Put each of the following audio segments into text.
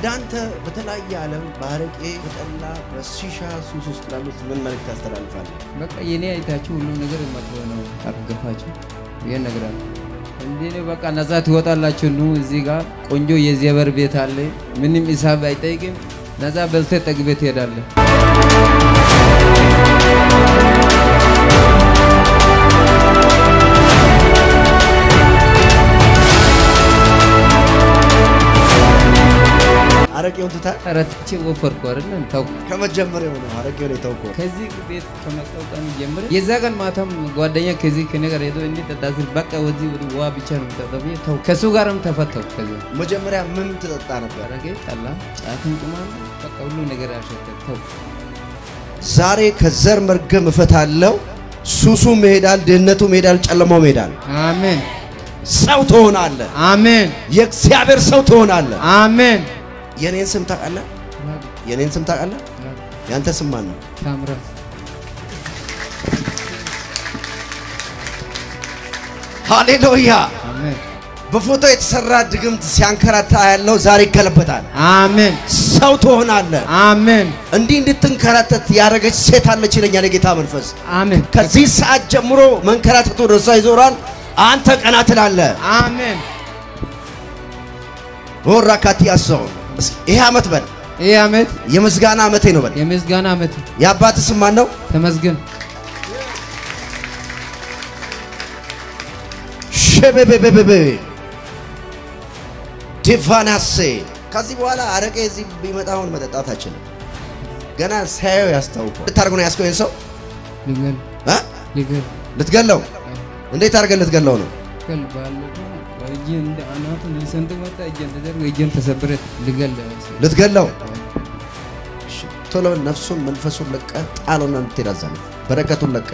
እንዳንተ በተለያየ ዓለም ባረቄ በጠላ በሲሻ ሱስ ውስጥ ላሉት ምን መልእክት ያስተላልፋል? በቃ የኔ አይታችሁ ሁሉ ነገር መጥቶ ነው አርገፋችሁ ይሄን ነገር እንዴ ነው በቃ ነፃ ትወጣላችሁ ነው። እዚህ ጋር ቆንጆ የዚያበር ቤት አለ ምንም ሂሳብ አይጠይቅም። ነፃ በልተ ጠግቤት ይሄዳል። አረቄውን ትታ አረጥቼ ወፈርኩ አይደል ታው ከመጀመሪያው ነው አረቄው ላይ ታውቆ ከዚህ ቤት ከመጣው ቀን ጀምሮ የዛ ቀን ማታም ጓደኛ ከዚህ ከነገር ሄዶ እንዴ ተጣጣስ በቃ ወዚህ ዋ ብቻ ነው ተጣጣቢ ታው ከሱ ጋርም ተፈተው ከዚህ መጀመሪያ ምን ትጠጣ ነበር? አረቄ ጠላ ጫትን ቅማል በቃ ሁሉ ነገር አሸተው ታው ዛሬ ከዘር መርገም እፈታለሁ። ሱሱ መሄዳል፣ ድህነቱ መሄዳል፣ ጨለማው መሄዳል። አሜን። ሰው ትሆናለህ። አሜን። የእግዚአብሔር ሰው ትሆናለህ። አሜን። የኔን ስም ታውቃለህ? የኔን ስም ታውቃለህ? ያንተ ስም ማን ነው? ታምራት። ሃሌሉያ። አሜን። በፎቶ የተሰራ ድግምት ሲያንከራታ ያለው ዛሬ ይገለበጣል። አሜን። ሰው ትሆናለህ። አሜን። እንዲህ እንድትንከራተት ያደረገች ሴት አለች ይለኛል የጌታ መንፈስ። አሜን። ከዚህ ሰዓት ጀምሮ መንከራተቱ ወደሷ ይዞራል። አንተ ቀና ትላለህ። አሜን። ወራካቲ ያሰው ይሄ አመት በል ይሄ አመት የምስጋና አመቴ ነው በል። የምስጋና አመት። የአባት ስም ማን ነው? ተመስገን። ሸበበበበ ዲቫናሴ ከዚህ በኋላ አረቄ እዚህ ቢመጣውን መጠጣት አይችልም። ገና ሳይው ያስታውቀው ልታርጉ ነው ያስከው ሰው ልትገለው እንዴት አርገህ ልትገለው ነው? ልትገለው ቶሎ ነፍሱን መንፈሱን ለቀ ጣሎና እንተራዘነ በረከቱን ለቀ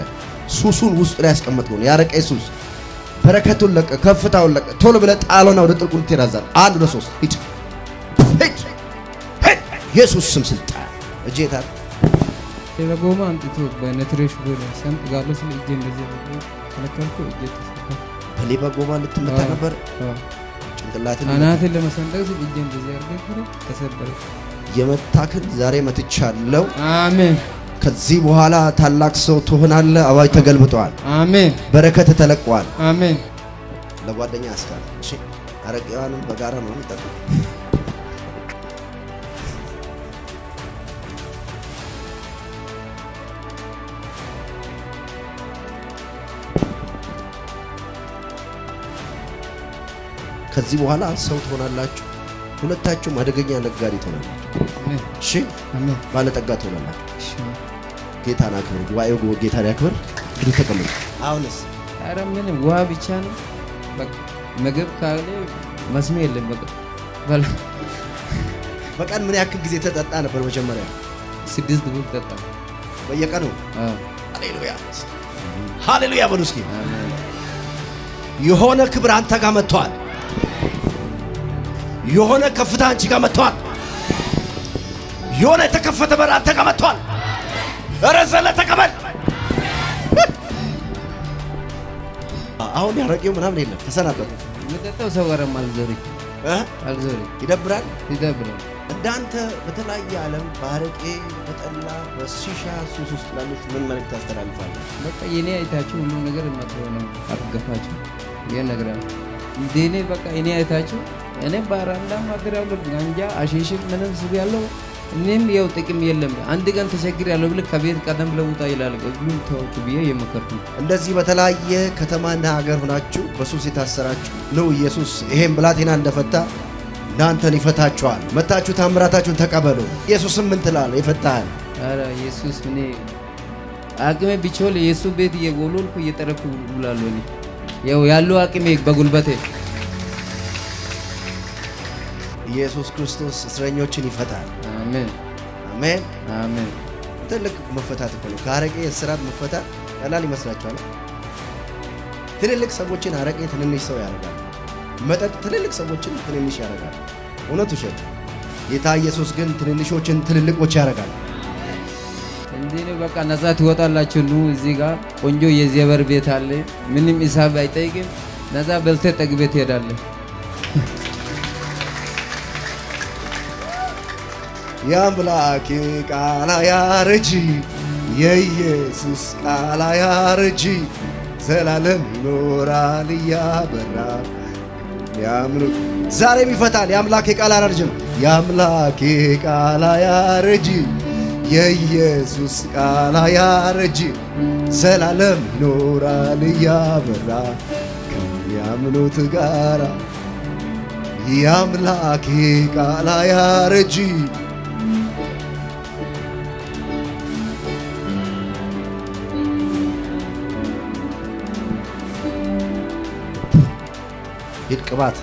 ሱሱን ውስጥ ላይ ያስቀመጥከው ያረቀ ሱስ በረከቱን ለቀ ከፍታውን ለቀ ቶሎ ብለ ጣሎና ወደ ጥልቁ እንተራዘነ 1 2 3 ሂድ ኢየሱስ ስም ስልጣን እጄታ ለጎማ አንጥቶ በነትሬሽ ብሎ ሰምጥ ጋር ለስለ እጄ እንደዚህ ከለከልኩ እጄ ተሰበረ። በሌባ ጎማ ልትመታ ነበር ጭንቅላትን አናትን ለመሰንጠቅ እጄ እንደዚህ አርገው ተሰበረ። የመታከል ዛሬ መትቻለሁ። አሜን። ከዚህ በኋላ ታላቅ ሰው ትሆናለህ። አዋጅ ተገልብጧል። አሜን። በረከት ተለቋል። አሜን። ለጓደኛ አስካል እሺ አረቄዋንም በጋራ ነው ይጠጣ። ከዚህ በኋላ ሰው ትሆናላችሁ። ሁለታችሁም አደገኛ ነጋዴ ትሆናላችሁ። እሺ አሜን። ባለጠጋ ትሆናላችሁ። እሺ ጌታን አክብሩ። ጉባኤው ጌታን ያክብር። እንግዲህ ተቀመጡ። አሁንስ ኧረ ምንም ውሃ ብቻ ነው በቃ ምግብ ካለ መስሜ የለም በቃ በቀን ምን ያክል ጊዜ ተጠጣ ነበር? መጀመሪያ 6 ብር ተጠጣ በየቀኑ። ሃሌሉያ ሃሌሉያ በሉ እስኪ። የሆነ ክብር አንተ ጋር መጥቷል። የሆነ ከፍታ አንቺ ጋር መጥቷል። የሆነ የተከፈተ በር አንተ ጋር መጥቷል። ረዘለ ተቀበል። አሁን ያረቄው ምናምን የለም ተሰናበተ። መጠጣው ሰው ጋርም አልዞሪ ይደብራል። እንዳንተ በተለያየ ዓለም ባረቄ በጠላ በሲሻ ሱስ ውስጥ ላሉት ምን መልእክት ያስተላልፋል? በቃ የኔ አይታችሁ ሁሉ ነገር መጥቶ ነው አርገፋችሁ ይሄን ነገር እንደኔ በቃ የኔ አይታችሁ እኔ ባራንዳ ማድራው ጋንጃ አሽሽ ምንም ስብ ያለው እኔም ያው ጥቅም የለም። አንድ ቀን ተቸግር ያለው ብለ ከቤት ቀደም ለውጣ ይላል። ሁሉም ተውቹ ብዬ የመከርኩ እንደዚህ በተለያየ ከተማና ሀገር ሆናችሁ በሱስ የታሰራችሁ ነው ኢየሱስ ይሄን ብላቴና እንደፈታ እናንተን ይፈታችኋል። መታችሁ ታምራታችሁን ተቀበሉ። ኢየሱስም ምን ትላል? ይፈታል። አረ ኢየሱስ ምን አቅሜ ቢቾል ኢየሱስ ቤት የጎሎልኩ እየጠረኩ ብላለሁ። እኔ ያው ያለው አቅሜ በጉልበቴ ኢየሱስ ክርስቶስ እስረኞችን ይፈታል። አሜን አሜን አሜን። ትልቅ መፈታት እኮ ነው። ካረቄ እስራት መፈታት ቀላል ይመስላችኋል? ትልልቅ ሰዎችን አረቄ ትንንሽ ሰው ያደርጋል። መጠጥ ትልልቅ ሰዎችን ትንንሽ ያደርጋል። እውነቱ ሸት ጌታ ኢየሱስ ግን ትንንሾችን ትልልቆች ያደርጋል። እንዴ ነው በቃ ነፃ ትወጣላችሁ ነው። እዚህ ጋር ቆንጆ የዚያበር ቤት አለ ምንም ሂሳብ አይጠይቅም። ነፃ በልተ ጠግቤት ይሄዳል። የአምላኬ ቃል አያረጅ የኢየሱስ ቃል አያረጅ ዘላለም ይኖራል እያበራ ያምኑት ዛሬም ይፈታል የአምላኬ ቃል አያረጅም የአምላኬ ቃል አያረጅ የኢየሱስ ቃል አያረጅ ዘላለም ይኖራል እያበራ ከሚያምኑት ጋራ የአምላኬ ቃል አያረጅ ይድቅባት